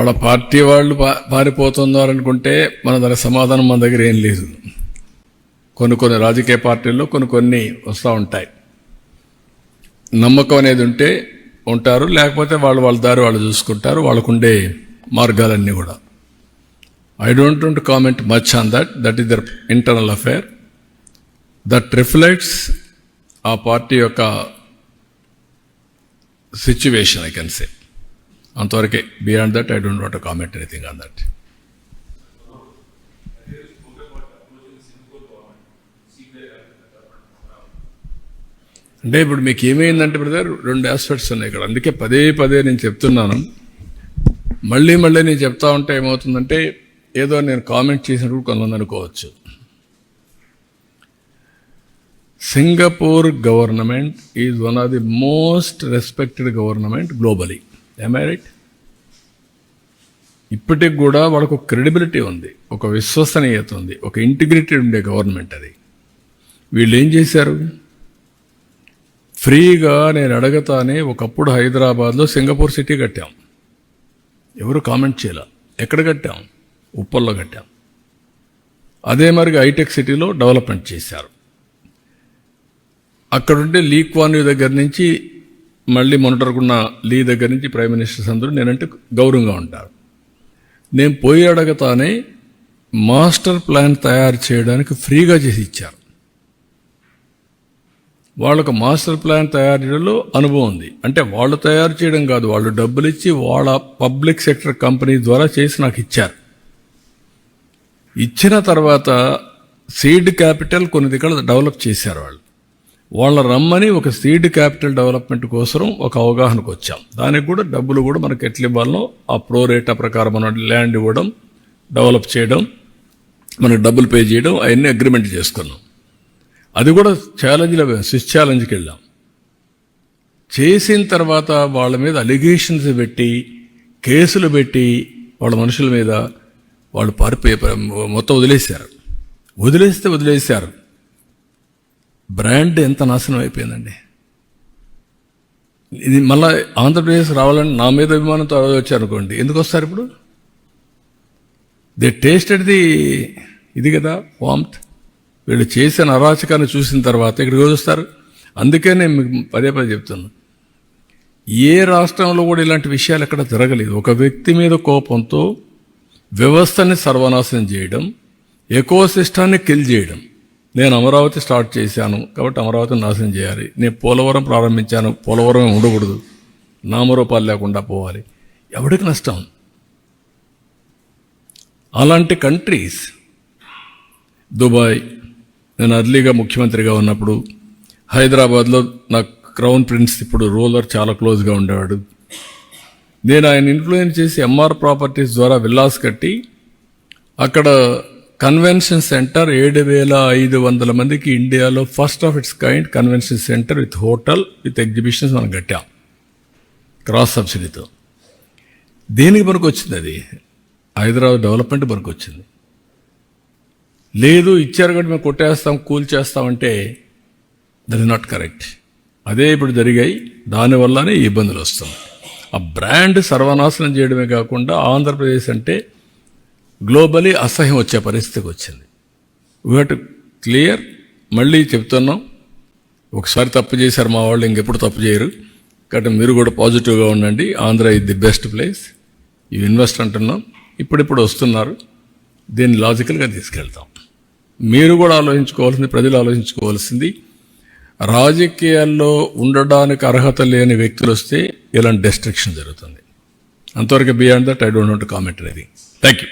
వాళ్ళ పార్టీ వాళ్ళు పారిపోతున్నారనుకుంటే మన దానికి సమాధానం మన దగ్గర ఏం లేదు. కొన్ని రాజకీయ పార్టీల్లో కొన్ని వస్తూ ఉంటాయి. నమ్మకం అనేది ఉంటే ఉంటారు, లేకపోతే వాళ్ళ దారి వాళ్ళు చూసుకుంటారు. వాళ్ళకుండే మార్గాలన్నీ కూడా. I don't want to comment much on that is there internal affair. That reflects ఆ పార్టీ యొక్క సిచ్యువేషన్, ఐ కెన్ సే. అంతవరకే. Beyond that I don't want to comment anything on that. అంటే ఇప్పుడు మీకు ఏమైందంటే బ్రదర్, 2 ఆస్పెక్ట్స్ ఉన్నాయి ఇక్కడ. అందుకే పదే నేను చెప్తున్నాను. మళ్ళీ నేను చెప్తా ఉంటే ఏమవుతుందంటే ఏదో నేను కామెంట్ చేసినప్పుడు కొంతమంది అనుకోవచ్చు. Singapore government is one of the most respected government globally. am I right? ఇప్పటికి కూడా వాళ్ళకు ఒక క్రెడిబిలిటీ ఉంది, ఒక విశ్వసనీయత ఉంది, ఒక ఇంటిగ్రిటీ ఉండే గవర్నమెంట్ అది. వీళ్ళు ఏం చేశారు? ఫ్రీగా నేను అడగతానే ఒకప్పుడు హైదరాబాద్లో సింగపూర్ సిటీ కట్టాం. ఎవరు కామెంట్ చేయాల. ఎక్కడ కట్టాం? ఉప్పల్లో కట్టాం. అదే మరి హైటెక్ సిటీలో డెవలప్మెంట్ చేశారు. అక్కడుండే లీ క్వాన్ యూ దగ్గర నుంచి మళ్ళీ మొన్నటరుకున్న లీ దగ్గర నుంచి ప్రైమ్ మినిస్టర్స్ అందరూ నేనంటే గౌరవంగా ఉంటారు. నేను పోయి అడగతానే మాస్టర్ ప్లాన్ తయారు చేయడానికి ఫ్రీగా చేసి ఇచ్చారు. వాళ్ళకు మాస్టర్ ప్లాన్ తయారు చేయడంలో అనుభవం ఉంది. అంటే వాళ్ళు తయారు చేయడం కాదు, వాళ్ళు డబ్బులు ఇచ్చి వాళ్ళ పబ్లిక్ సెక్టర్ కంపెనీ ద్వారా చేసి నాకు ఇచ్చారు. ఇచ్చిన తర్వాత సీడ్ క్యాపిటల్ కొన్ని దగ్గర డెవలప్ చేశారు. వాళ్ళ రమ్మని ఒక సీడ్ క్యాపిటల్ డెవలప్మెంట్ కోసం ఒక అవగాహనకు వచ్చాం. దానికి కూడా డబ్బులు కూడా మనకి ఎట్లా ఇవ్వాలనో ఆ ప్రో రేటా ప్రకారం మనం ల్యాండ్ ఇవ్వడం, డెవలప్ చేయడం, మనకు డబ్బులు పే చేయడం, అవన్నీ అగ్రిమెంట్ చేసుకున్నాం. అది కూడా స్విస్ ఛాలెంజ్కి వెళ్ళాం. చేసిన తర్వాత వాళ్ళ మీద అలిగేషన్స్ పెట్టి, కేసులు పెట్టి, వాళ్ళ మనుషుల మీద వాళ్ళు మొత్తం వదిలేశారు. బ్రాండ్ ఎంత నాశనం అయిపోయిందండి. ఇది మళ్ళీ ఆంధ్రప్రదేశ్ రావాలని నా మీద అభిమానంతో వచ్చారనుకోండి, ఎందుకు వస్తారు ఇప్పుడు? దే టేస్టెడ్ ఇది కదా వామ్త్. వీళ్ళు చేసిన అరాచకాన్ని చూసిన తర్వాత ఇక్కడికి వస్తారు. అందుకే నేను మీకు పదే చెప్తున్నాను, ఏ రాష్ట్రంలో కూడా ఇలాంటి విషయాలు ఎక్కడ జరగలేదు. ఒక వ్యక్తి మీద కోపంతో వ్యవస్థని సర్వనాశనం చేయడం, ఎకోసిస్టాన్ని కిల్ చేయడం. నేను అమరావతి స్టార్ట్ చేశాను కాబట్టి అమరావతిని నాశనం చేయాలి. నేను పోలవరం ప్రారంభించాను, పోలవరం ఉండకూడదు, నామరూపాలు లేకుండా పోవాలి. ఎవరికి నష్టం? అలాంటి కంట్రీస్, దుబాయ్, నేను అర్లీగా ముఖ్యమంత్రిగా ఉన్నప్పుడు హైదరాబాద్లో నాకు క్రౌన్ ప్రిన్స్ ఇప్పుడు రూలర్ చాలా క్లోజ్గా ఉండేవాడు. నేను ఆయన ఇన్ఫ్లుయెన్స్ చేసి ఎంఆర్ ప్రాపర్టీస్ ద్వారా విల్లాస్ కట్టి అక్కడ కన్వెన్షన్ సెంటర్ 7,500 మందికి ఇండియాలో first of it's kind convention centre with hotel with exhibitions మనం కట్టాం క్రాస్ సబ్సిడీతో. దేనికి మనకు వచ్చింది? అది హైదరాబాద్ డెవలప్మెంట్ మనకు వచ్చింది. లేదు ఇచ్చారు కాబట్టి మేము కొట్టేస్తాం, కూల్ చేస్తామంటే దట్ ఇస్ నాట్ కరెక్ట్. అదే ఇప్పుడు జరిగాయి. దానివల్లనే ఈ ఇబ్బందులు వస్తాయి. ఆ బ్రాండ్ సర్వనాశనం చేయడమే కాకుండా ఆంధ్రప్రదేశ్ అంటే గ్లోబలీ అసహ్యం వచ్చే పరిస్థితికి వచ్చింది. We have to clear. మళ్ళీ చెప్తున్నాం, ఒకసారి తప్పు చేశారు మా వాళ్ళు, ఇంకెప్పుడు తప్పు చేయరు. కాబట్టి మీరు కూడా పాజిటివ్గా ఉండండి. Andhra is the best place. You invest అంటున్నాం. ఇప్పుడిప్పుడు వస్తున్నారు. దీన్ని లాజికల్గా తీసుకెళ్తాం. మీరు కూడా ఆలోచించుకోవాల్సింది, ప్రజలు ఆలోచించుకోవాల్సింది, రాజకీయాల్లో ఉండడానికి అర్హత లేని వ్యక్తులు వస్తే ఇలాంటి డిస్ట్రక్షన్ జరుగుతుంది. అంతవరకు beyond that I don't want to comment anything. Thank you.